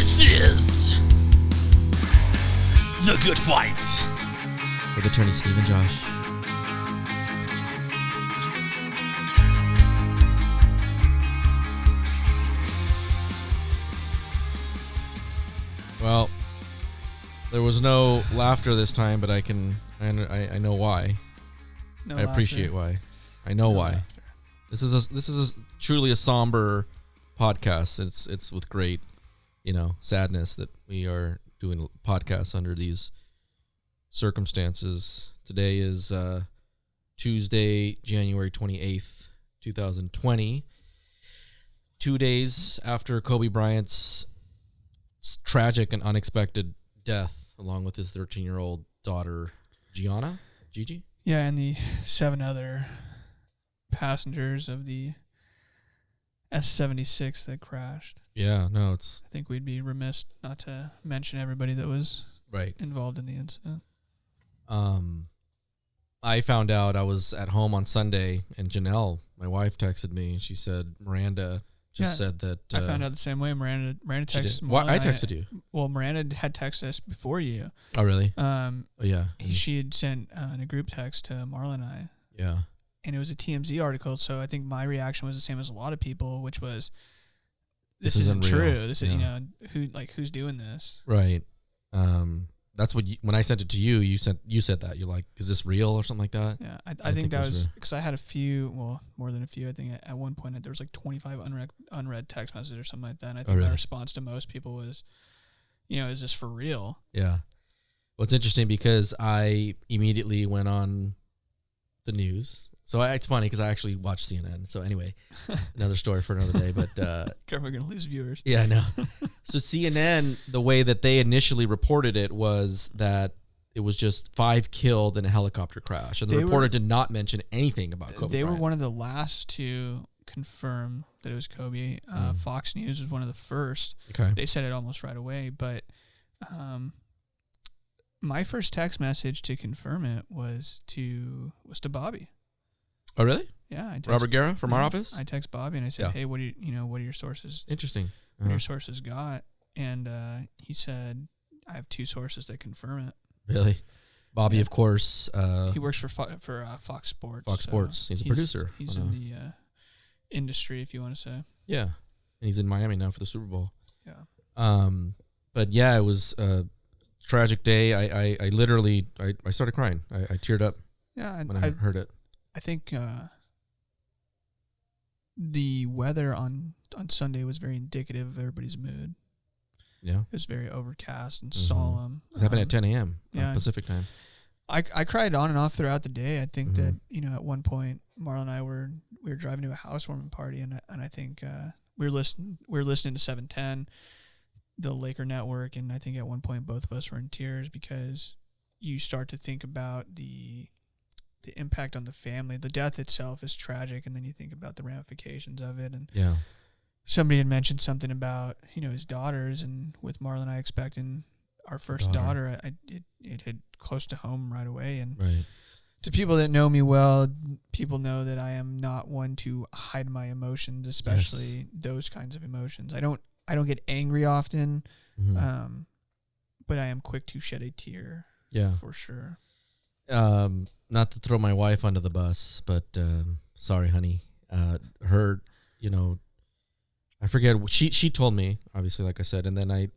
This is The Good Fight with attorney Steve and Josh. Well, there was no laughter this time, but I know why. No I appreciate why. I know why. Laughter. This is truly a somber podcast. It's with great, sadness that we are doing podcasts under these circumstances. Today is Tuesday, January 28th, 2020. 2 days after Kobe Bryant's tragic and unexpected death, along with his 13-year-old daughter, Gigi. Yeah, and the 7 other passengers of the S-76 that crashed. Yeah, no, I think we'd be remiss not to mention everybody that was right involved in the incident. I found out I was at home on Sunday, and Janelle, my wife, texted me. She said Miranda said that. I found out the same way. Miranda texted. Well, I texted you. Well, Miranda had texted us before you. Oh, really? Yeah. She had sent in a group text to Marla and I. Yeah. And it was a TMZ article, so I think my reaction was the same as a lot of people, which was, "This isn't true. This is who's doing this?" Right. That's what when I sent it to you, you said that you're like, "Is this real?" or something like that. Yeah, I think that was because I had a few, more than a few. I think at one point there was like 25 unread text messages or something like that. And I think my response to most people was, "Is this for real?" Yeah. Well, it's interesting because I immediately went on the news. So it's funny because I actually watched CNN. So anyway, another story for another day. But we're going to lose viewers. Yeah, I know. So CNN, the way that they initially reported it was that it was just 5 killed in a helicopter crash. And the reporter did not mention anything about Kobe They Bryant. were one of the last to confirm that it was Kobe. Fox News was one of the first. Okay. They said it almost right away. But my first text message to confirm it was to Bobby. Oh, really? Yeah, Robert Guerra from our office. I text Bobby and I said, "Hey, what are your sources? Interesting. What your sources got?" And he said, "I have 2 sources that confirm it." Really? Bobby, of course. He works for Fox Sports. Fox Sports. He's a producer. He's in the industry, if you want to say. Yeah, and he's in Miami now for the Super Bowl. Yeah. But yeah, it was a tragic day. I literally started crying. I teared up. Yeah, when I heard it. I think the weather on Sunday was very indicative of everybody's mood. Yeah. It was very overcast and solemn. It happened at 10 a.m. Pacific time. I cried on and off throughout the day. I think that, at one point, Marla and I we were driving to a housewarming party, and I think we were listening to 710, the Laker network, and I think at one point both of us were in tears because you start to think about the impact on the family. The death itself is tragic, and then you think about the ramifications of it. And somebody had mentioned something about his daughters, and with Marla and I expecting our first daughter, it hit close to home right away. And to people that know me well, people know that I am not one to hide my emotions, especially those kinds of emotions. I don't get angry often, but I am quick to shed a tear. Yeah, for sure. Not to throw my wife under the bus, but sorry, honey. Her, I forget. She told me, obviously, like I said, and then I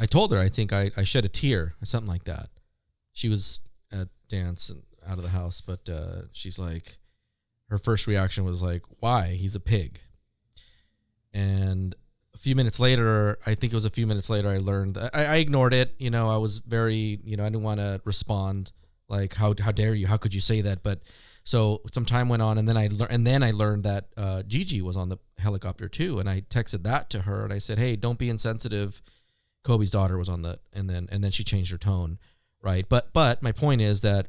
told her, I think I shed a tear or something like that. She was at dance and out of the house, but she's like, her first reaction was like, why? He's a pig. And a few minutes later, I learned that I ignored it. I was very, I didn't want to respond. Like, how dare you? How could you say that? But so some time went on, and then I learned that Gigi was on the helicopter too, and I texted that to her, and I said, "Hey, don't be insensitive. Kobe's daughter was on the," and then she changed her tone, right? But my point is that,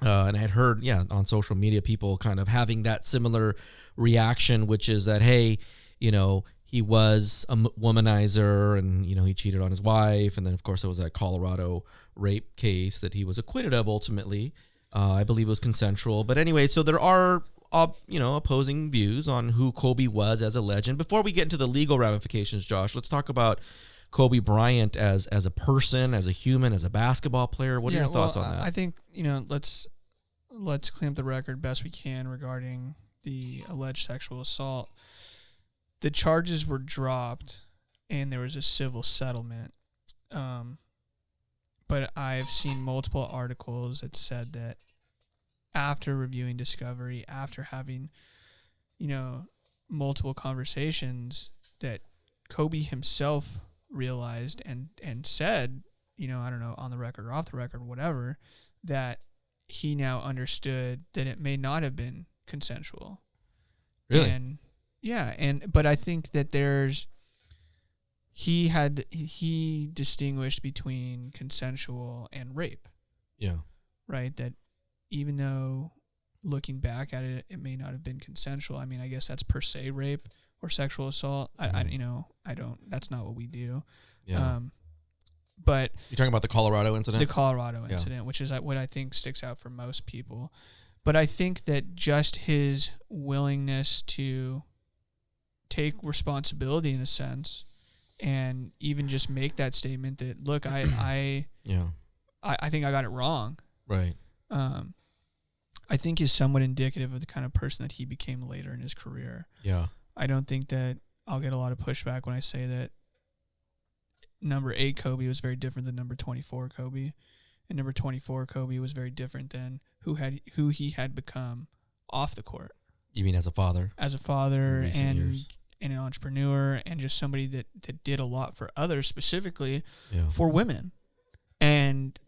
and I had heard, on social media, people kind of having that similar reaction, which is that, hey, he was a womanizer, and he cheated on his wife, and then of course there was that Colorado rape case that he was acquitted of ultimately. I believe it was consensual, but anyway, so there are opposing views on who Kobe was as a legend. Before we get into the legal ramifications, Josh, let's talk about Kobe Bryant as a person, as a human, as a basketball player. What are your thoughts on that? I think, let's clean up the record best we can regarding the alleged sexual assault. The charges were dropped, and there was a civil settlement. But I've seen multiple articles that said that after reviewing discovery, after having, multiple conversations, that Kobe himself realized and said, I don't know, on the record or off the record, whatever, that he now understood that it may not have been consensual. Really? And but I think that he distinguished between consensual and rape. Yeah. Right? That even though looking back at it, it may not have been consensual. I mean, I guess that's per se rape or sexual assault. That's not what we do. Yeah. But you're talking about the Colorado incident? The Colorado incident, which is what I think sticks out for most people. But I think that just his willingness to take responsibility in a sense, and even just make that statement that, look, I think I got it wrong. Right. I think is somewhat indicative of the kind of person that he became later in his career. Yeah. I don't think that I'll get a lot of pushback when I say that number 8 Kobe was very different than number 24 Kobe, and number 24 Kobe was very different than who he had become off the court. You mean as a father? As a father and years. And an entrepreneur, and just somebody that did a lot for others, specifically Yeah. for women. And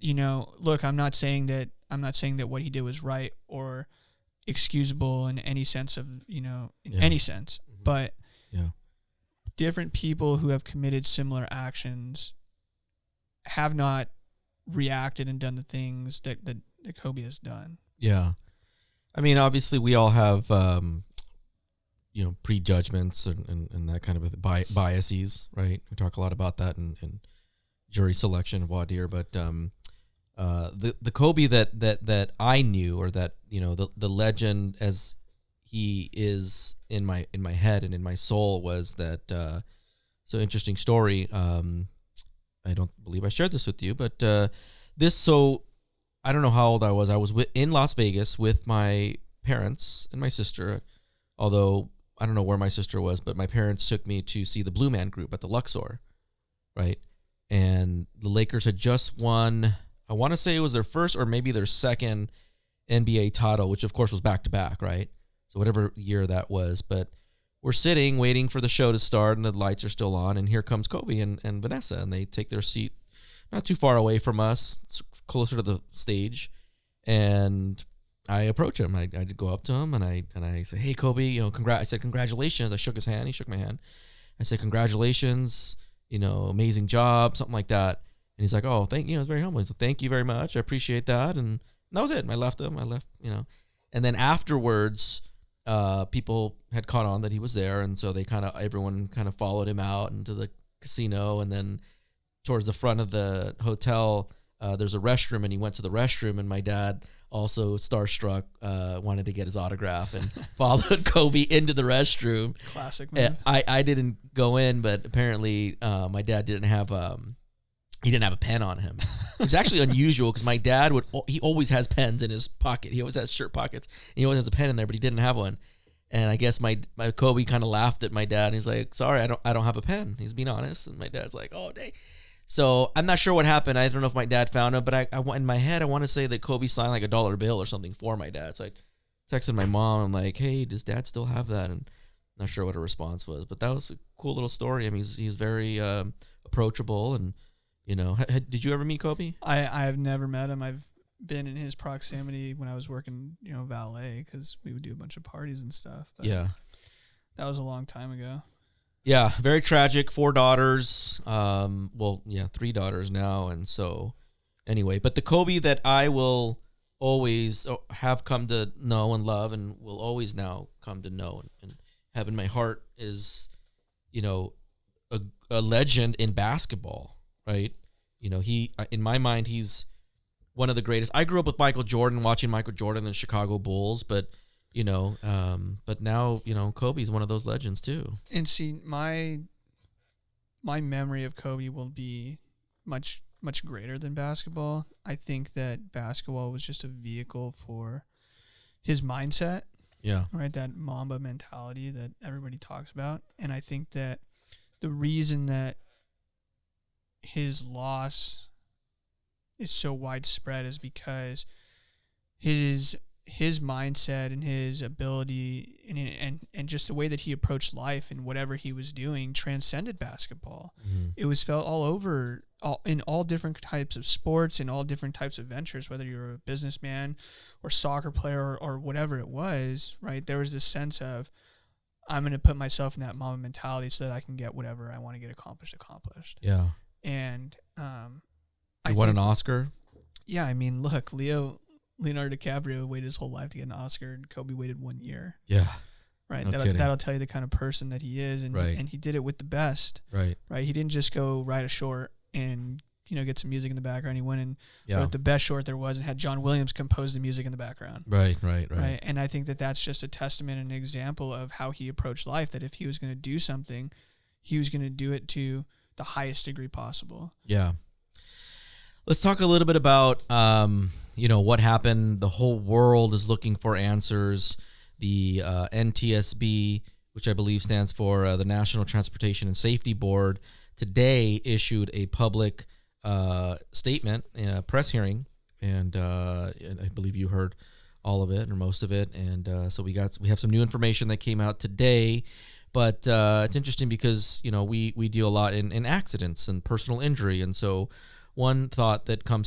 look, I'm not saying that what he did was right or excusable in any sense of any sense, but different people who have committed similar actions have not reacted and done the things that Kobe has done. Yeah. I mean, obviously we all have prejudgments and that kind of biases, right? We talk a lot about that in jury selection of voir dire, but the Kobe that I knew, or that the legend as he is in my head and in my soul, was that so interesting story. I don't believe I shared this with you, but I don't know how old I was. I was in Las Vegas with my parents and my sister, although I don't know where my sister was, but my parents took me to see the Blue Man Group at the Luxor, right? And the Lakers had just won, I want to say it was their first or maybe their second NBA title, which of course was back-to-back, right? So whatever year that was. But we're sitting, waiting for the show to start, and the lights are still on, and here comes Kobe and Vanessa, and they take their seat not too far away from us, closer to the stage, and I approach him. I go up to him and I say, "Hey, Kobe, I said congratulations." I shook his hand. He shook my hand. I said, "Congratulations, amazing job," something like that. And he's like, "Oh, it's very humble." He's like, "Thank you very much. I appreciate that." And that was it. And I left him. And then afterwards, people had caught on that he was there, and so everyone kind of followed him out into the casino, and then towards the front of the hotel, there's a restroom, and he went to the restroom, and my dad, also starstruck, wanted to get his autograph and followed Kobe into the restroom. Classic move. I didn't go in, but apparently my dad didn't have a pen on him. It was actually unusual because my dad he always has pens in his pocket. He always has shirt pockets. And he always has a pen in there, but he didn't have one. And I guess my Kobe kind of laughed at my dad. And he's like, "Sorry, I don't have a pen." He's being honest. And my dad's like, "Oh, dang." So I'm not sure what happened. I don't know if my dad found him, but I in my head, I want to say that Kobe signed like $1 bill or something for my dad. So I texted my mom. I'm like, "Hey, does dad still have that?" And I'm not sure what her response was, but that was a cool little story. I mean, he's very approachable, and did you ever meet Kobe? I have never met him. I've been in his proximity when I was working, valet, because we would do a bunch of parties and stuff. But yeah, that was a long time ago. Yeah, very tragic. 4 daughters. 3 daughters now. And so, anyway, but the Kobe that I will always have come to know and love, and will always now come to know and have in my heart, is, a legend in basketball, right? He, in my mind, he's one of the greatest. I grew up with Michael Jordan, watching Michael Jordan and the Chicago Bulls, but But now, Kobe's one of those legends too. And see, my memory of Kobe will be much, much greater than basketball. I think that basketball was just a vehicle for his mindset. Yeah. Right, that Mamba mentality that everybody talks about. And I think that the reason that his loss is so widespread is because his mindset and his ability and just the way that he approached life and whatever he was doing transcended basketball. Mm-hmm. It was felt all over, in all different types of sports and all different types of ventures, whether you're a businessman or soccer player or whatever it was, right? There was this sense of, I'm going to put myself in that Mamba mentality so that I can get whatever I want to get accomplished. Yeah. And you won an Oscar? Yeah, I mean, look, Leonardo DiCaprio waited his whole life to get an Oscar, and Kobe waited 1 year. Yeah. Right. No That'll tell you the kind of person that he is, and right. and he did it with the best. Right. Right. He didn't just go write a short and get some music in the background. He went and yeah. wrote the best short there was and had John Williams compose the music in the background. Right. And I think that that's just a testament and an example of how he approached life. That if he was going to do something, he was going to do it to the highest degree possible. Yeah. Let's talk a little bit about what happened. The whole world is looking for answers. The NTSB, which I believe stands for the National Transportation and Safety Board, today issued a public statement in a press hearing, and I believe you heard all of it or most of it. And so we have some new information that came out today. But it's interesting because we deal a lot in accidents and personal injury, and so one thought that came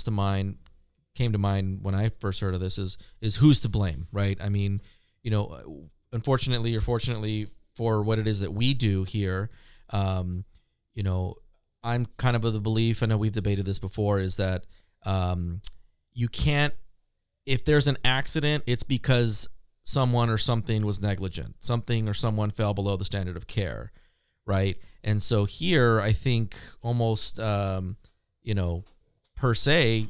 to mind when I first heard of this is who's to blame, right? I mean, unfortunately or fortunately for what it is that we do here, I'm kind of the belief, I know we've debated this before, is that you can't, if there's an accident, it's because someone or something was negligent, something or someone fell below the standard of care, right? And so here, I think almost, per se,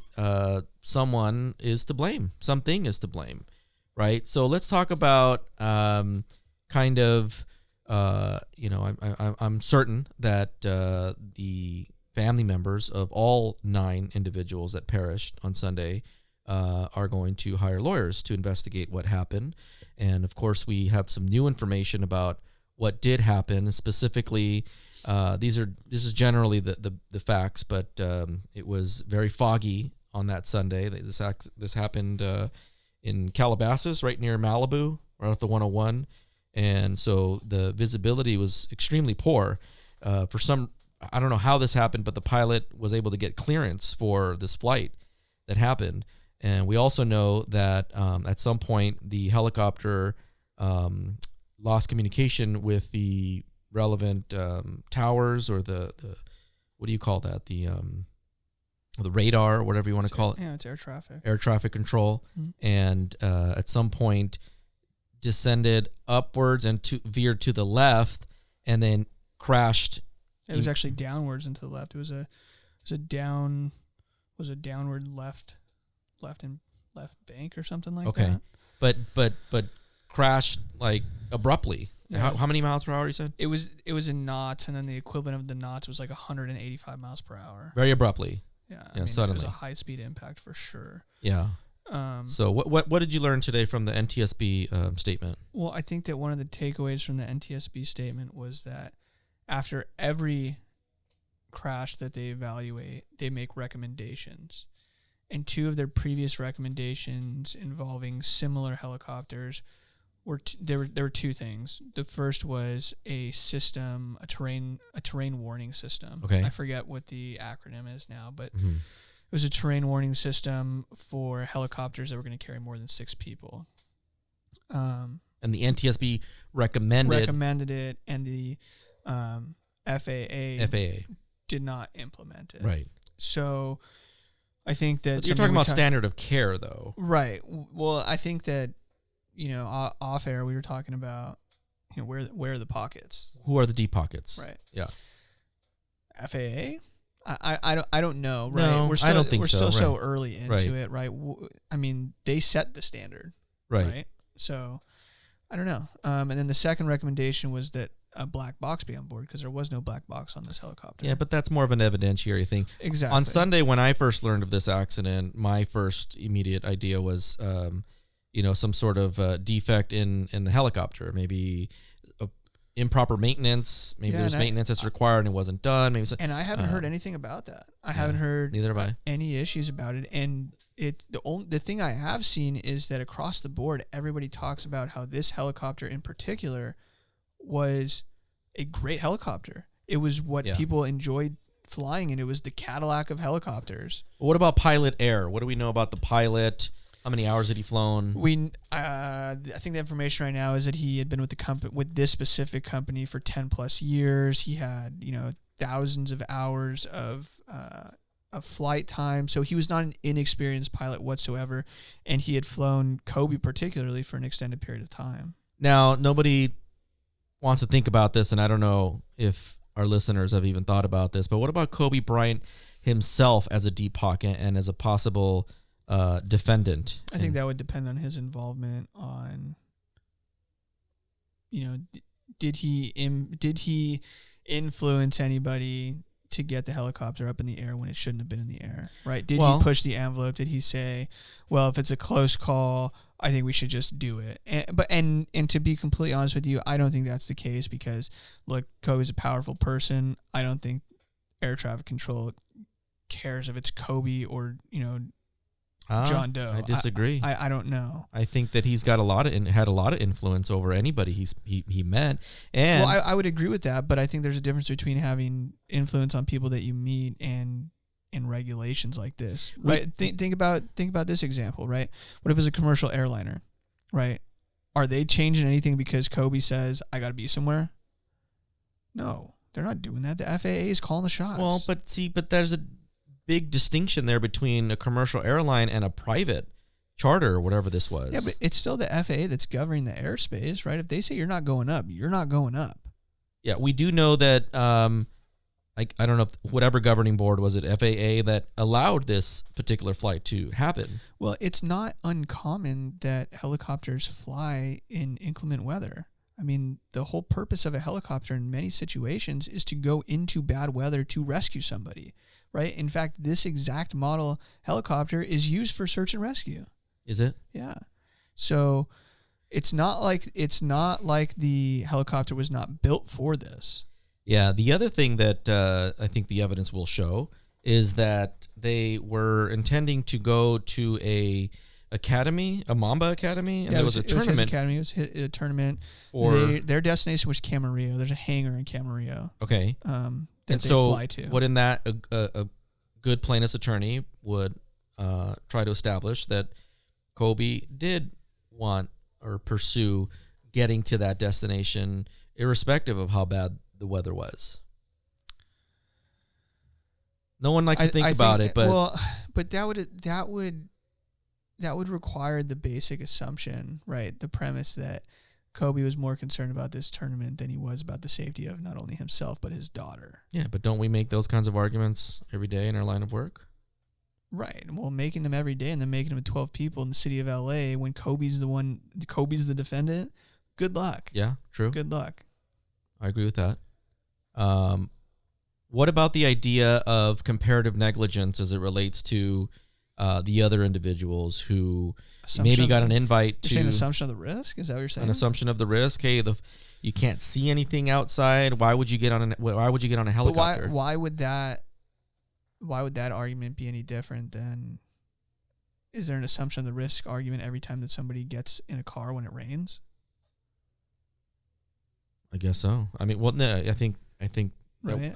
someone is to blame, something is to blame, right? So let's talk about I'm certain that the family members of all 9 individuals that perished on Sunday are going to hire lawyers to investigate what happened. And of course, we have some new information about what did happen. Specifically, this is generally the facts, but it was very foggy on that Sunday. This happened in Calabasas, right near Malibu, right off the 101. And so the visibility was extremely poor. I don't know how this happened, but the pilot was able to get clearance for this flight that happened. And we also know that at some point the helicopter lost communication with the relevant towers, or the what do you call that? The radar, or whatever you want to call it. Yeah, it's air traffic. Air traffic control. Mm-hmm. And at some point descended upwards and veered to the left, and then crashed. It was actually downwards and to the left. It was a downward left bank or something like that. But crashed like abruptly. Yeah. How many miles per hour you said? It was in knots, and then the equivalent of the knots was like 185 miles per hour. Very abruptly. Yeah, suddenly. It was a high speed impact for sure. Yeah. So what did you learn today from the NTSB statement? Well, I think that one of the takeaways from the NTSB statement was that after every crash that they evaluate, they make recommendations. And 2 of their previous recommendations involving similar helicopters there were 2 things. The first was a terrain warning system. Okay. I forget what the acronym is now, but it was a terrain warning system for helicopters that were going to carry more than 6 people. And the NTSB recommended it, and the FAA did not implement it. Right. So I think that you're talking about standard of care, though. Right. Well, I think that off air we were talking about where are the pockets? Who are the deep pockets? Right. Yeah. FAA. I don't know. Right. No, I don't think so. We're still so right. early into it. Right. I mean, they set the standard. Right. So I don't know. And then the second recommendation was that a black box be on board because there was no black box on this helicopter. Yeah, but that's more of an evidentiary thing. Exactly. On Sunday, when I first learned of this accident, my first immediate idea was, some sort of defect in the helicopter, maybe improper maintenance. Maybe there's maintenance that's required and it wasn't done. And I haven't heard anything about that. I haven't heard neither have I. Any issues about it. And the thing I have seen is that across the board, everybody talks about how this helicopter in particular was a great helicopter. It was what people enjoyed flying in. It was the Cadillac of helicopters. What about pilot air? What do we know about the pilot? How many hours had he flown? I think the information right now is that he had been with this specific company for 10 plus years. He had, thousands of hours of flight time. So he was not an inexperienced pilot whatsoever. And he had flown Kobe particularly for an extended period of time. Now, nobody wants to think about this, and I don't know if our listeners have even thought about this, but what about Kobe Bryant himself as a deep pocket and as a possible defendant? I think that would depend on his involvement on, did he influence anybody to get the helicopter up in the air when it shouldn't have been in the air, right? Did he push the envelope? Did he say, well, if it's a close call, I think we should just do it? And to be completely honest with you, I don't think that's the case because, look, Kobe's a powerful person. I don't think air traffic control cares if it's Kobe or, John Doe. I disagree. I don't know. I think that he's got had a lot of influence over anybody he met. And I would agree with that, but I think there's a difference between having influence on people that you meet and in regulations like this, right? Think about this example, right? What if it's a commercial airliner, right? Are they changing anything because Kobe says I got to be somewhere? No, they're not doing that. The FAA is calling the shots. Well, but there's a big distinction there between a commercial airline and a private charter or whatever this was. Yeah, but it's still the FAA that's governing the airspace, right? If they say you're not going up, you're not going up. Yeah, we do know that. I don't know if whatever governing board was it, FAA, that allowed this particular flight to happen. Well, it's not uncommon that helicopters fly in inclement weather. I mean, the whole purpose of a helicopter in many situations is to go into bad weather to rescue somebody, right? In fact, this exact model helicopter is used for search and rescue. Is it? Yeah. So it's not like the helicopter was not built for this. Yeah. The other thing that I think the evidence will show is that they were intending to go to a Mamba Academy, and there was a tournament. It was a tournament. Their destination was Camarillo. There's a hangar in Camarillo. Okay. That they fly to. What in that a good plaintiff's attorney would try to establish that Kobe did want or pursue getting to that destination, irrespective of how bad the weather was. No one likes to think about it, but that would require the basic assumption, right? The premise that Kobe was more concerned about this tournament than he was about the safety of not only himself but his daughter. Yeah, but don't we make those kinds of arguments every day in our line of work? Right. Well, making them every day and then making them with 12 people in the city of LA when Kobe's the defendant, good luck. Yeah, true. Good luck. I agree with that. What about the idea of comparative negligence as it relates to the other individuals who maybe got an invite to... You're saying assumption of the risk? Is that what you're saying? An assumption of the risk. Hey, you can't see anything outside. Why would you get on a helicopter? But why would that argument be any different than... Is there an assumption of the risk argument every time that somebody gets in a car when it rains? I guess so. I mean, well, no, I think right.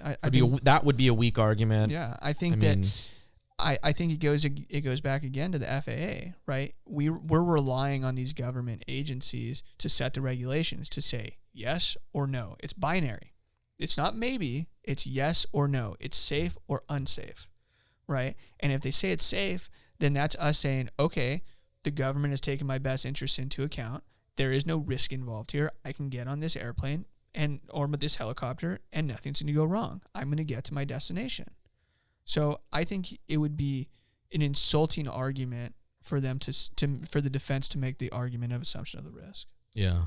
that would be a weak argument. Yeah, I think it goes back again to the FAA, right? We're relying on these government agencies to set the regulations to say yes or no. It's binary. It's not maybe. It's yes or no. It's safe or unsafe, right? And if they say it's safe, then that's us saying, okay, the government has taken my best interests into account. There is no risk involved here. I can get on this airplane or this helicopter and nothing's going to go wrong. I'm going to get to my destination. So I think it would be an insulting argument for them for the defense to make the argument of assumption of the risk. Yeah.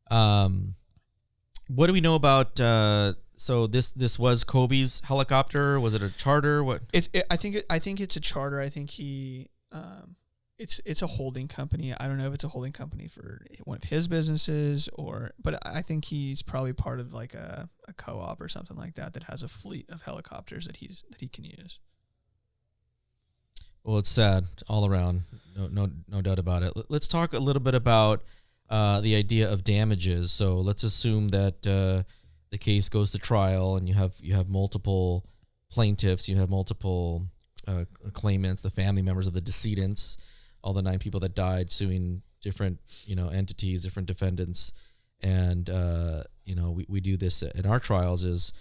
What do we know about? So this was Kobe's helicopter. Was it a charter? What? I think it's a charter. I think it's a holding company. I don't know if it's a holding company for one of his businesses but I think he's probably part of like a co-op or something like that has a fleet of helicopters that he can use. Well, it's sad all around. No doubt about it. Let's talk a little bit about the idea of damages. So let's assume that the case goes to trial and you have multiple plaintiffs, you have multiple claimants, the family members of the decedents, all the 9 people that died suing different entities, different defendants, and we do this in our trials is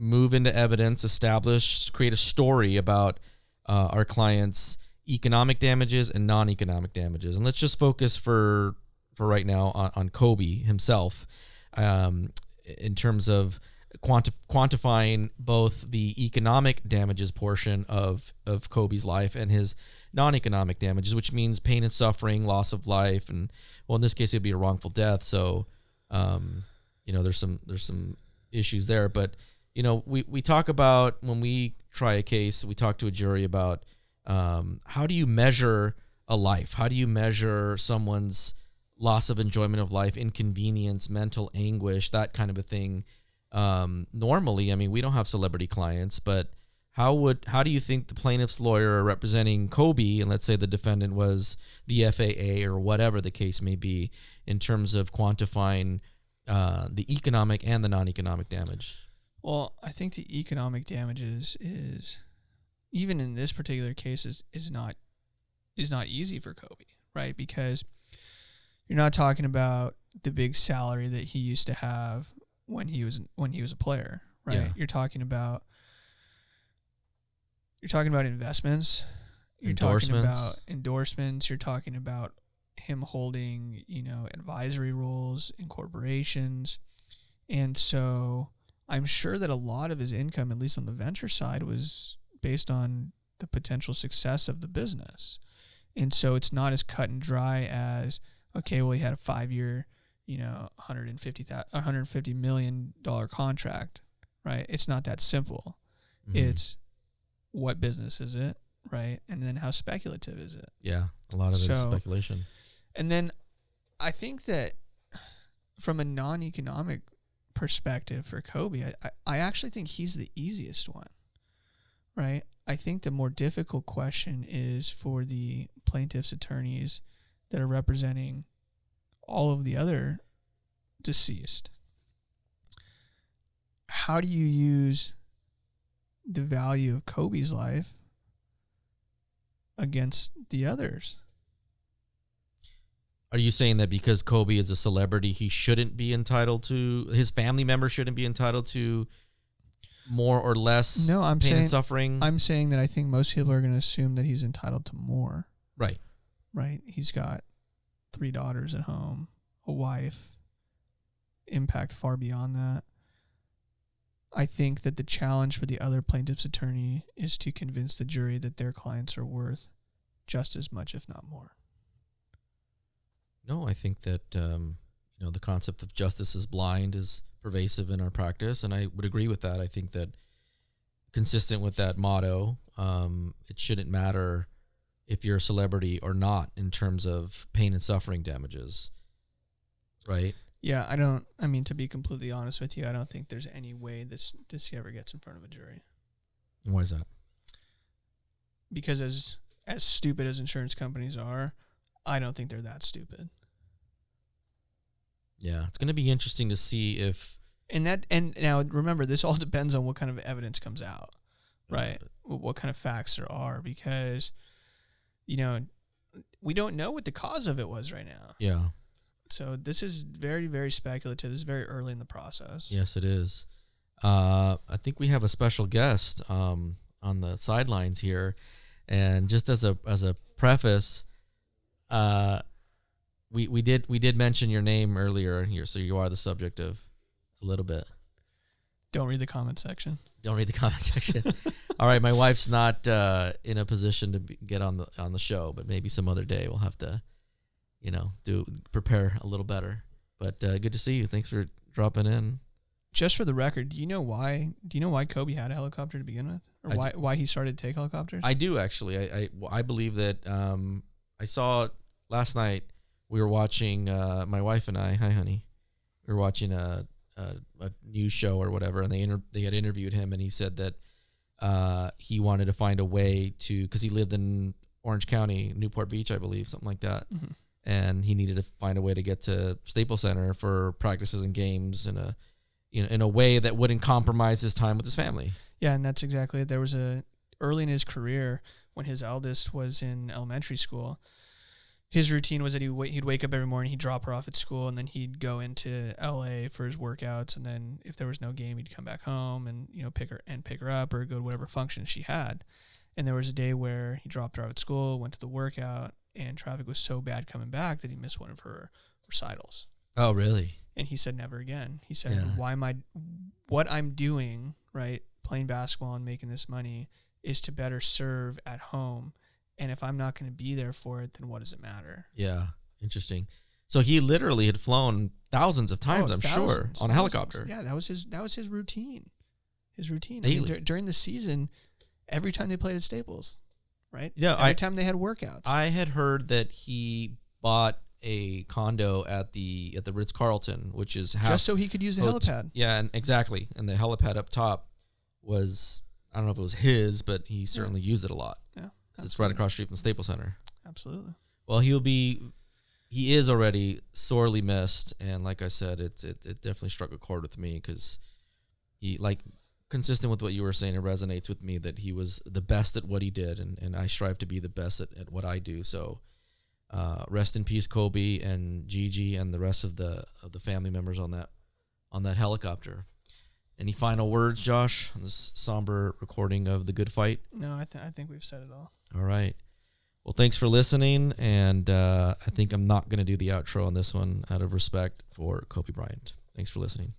move into evidence, establish, create a story about our clients' economic damages and non-economic damages. And let's just focus for right now on Kobe himself in terms of quantifying both the economic damages portion of Kobe's life and his non-economic damages, which means pain and suffering, loss of life, and in this case it'd be a wrongful death. So there's some issues there, but we talk about when we try a case, we talk to a jury about how do you measure a life? How do you measure someone's loss of enjoyment of life, inconvenience, mental anguish, that kind of a thing? Normally, I mean, we don't have celebrity clients, but how do you think the plaintiff's lawyer representing Kobe, and let's say the defendant was the FAA or whatever the case may be, in terms of quantifying the economic and the non-economic damage? Well, I think the economic damages is, even in this particular case, is not easy for Kobe, right? Because you're not talking about the big salary that he used to have when he was a player, right? Yeah. You're talking about investments. You're talking about endorsements. You're talking about him holding, advisory roles in corporations. And so I'm sure that a lot of his income, at least on the venture side, was based on the potential success of the business. And so it's not as cut and dry as, okay, well, he had a 5-year, $150 million contract, right? It's not that simple. Mm-hmm. It's what business is it, right? And then how speculative is it? Yeah, a lot of it is speculation. And then I think that from a non-economic perspective for Kobe, I actually think he's the easiest one, right? I think the more difficult question is for the plaintiff's attorneys that are representing all of the other deceased. How do you use the value of Kobe's life against the others? Are you saying that because Kobe is a celebrity, he shouldn't be entitled to, his family members shouldn't be entitled to more or less pain and suffering? I'm saying that I think most people are going to assume that he's entitled to more. Right. Right. He's got 3 daughters at home, a wife, impact far beyond that. I think that the challenge for the other plaintiff's attorney is to convince the jury that their clients are worth just as much, if not more. No, I think that the concept of justice is blind is pervasive in our practice, and I would agree with that. I think that consistent with that motto, it shouldn't matter if you're a celebrity or not in terms of pain and suffering damages, right? Yeah, to be completely honest with you, I don't think there's any way this ever gets in front of a jury. Why is that? Because as stupid as insurance companies are, I don't think they're that stupid. Yeah, it's going to be interesting to see if... And now remember, this all depends on what kind of evidence comes out, right? What kind of facts there are, because, we don't know what the cause of it was right now. Yeah. So this is very, very speculative. This is very early in the process. Yes, it is. I think we have a special guest on the sidelines here, and just as a preface, we did mention your name earlier here, so you are the subject of a little bit. Don't read the comment section. Don't read the comment section. All right, my wife's not in a position to get on the show, but maybe some other day we'll have to prepare a little better. But good to see you. Thanks for dropping in. Just for the record, do you know why Kobe had a helicopter to begin with, or why he started to take helicopters? I do actually. I believe that I saw last night. We were watching my wife and I. Hi, honey. We were watching a news show or whatever, and they had interviewed him, and he said that he wanted to find a way to, because he lived in Orange County, Newport Beach, I believe, something like that, and he needed to find a way to get to Staples Center for practices and games in a way that wouldn't compromise his time with his family. Yeah, and that's exactly it. There was early in his career when his eldest was in elementary school. His routine was that he'd wake up every morning, he'd drop her off at school, and then he'd go into LA for his workouts. And then if there was no game, he'd come back home and pick her up or go to whatever function she had. And there was a day where he dropped her off at school, went to the workout, and traffic was so bad coming back that he missed one of her recitals. Oh, really? And he said never again. He said, what I'm doing, right, playing basketball and making this money, is to better serve at home. And if I'm not going to be there for it, then what does it matter? Yeah, interesting. So he literally had flown thousands of times, sure, on a helicopter. Yeah, that was his routine. His routine. Daily. I mean, during the season, every time they played at Staples, right? Yeah, every time they had workouts. I had heard that he bought a condo at the Ritz-Carlton, which is just so he could use the helipad. Yeah, and exactly. And the helipad up top was, I don't know if it was his, but he certainly used it a lot. Yeah. It's right across the street from Staples Center. Absolutely. Well, he is already sorely missed, and like I said, it definitely struck a chord with me because he, like, consistent with what you were saying, it resonates with me that he was the best at what he did, and I strive to be the best at what I do. So, rest in peace, Kobe and Gigi and the rest of the family members on that helicopter. Any final words, Josh, on this somber recording of The Good Fight? No, I think we've said it all. All right. Well, thanks for listening, and I think I'm not going to do the outro on this one out of respect for Kobe Bryant. Thanks for listening.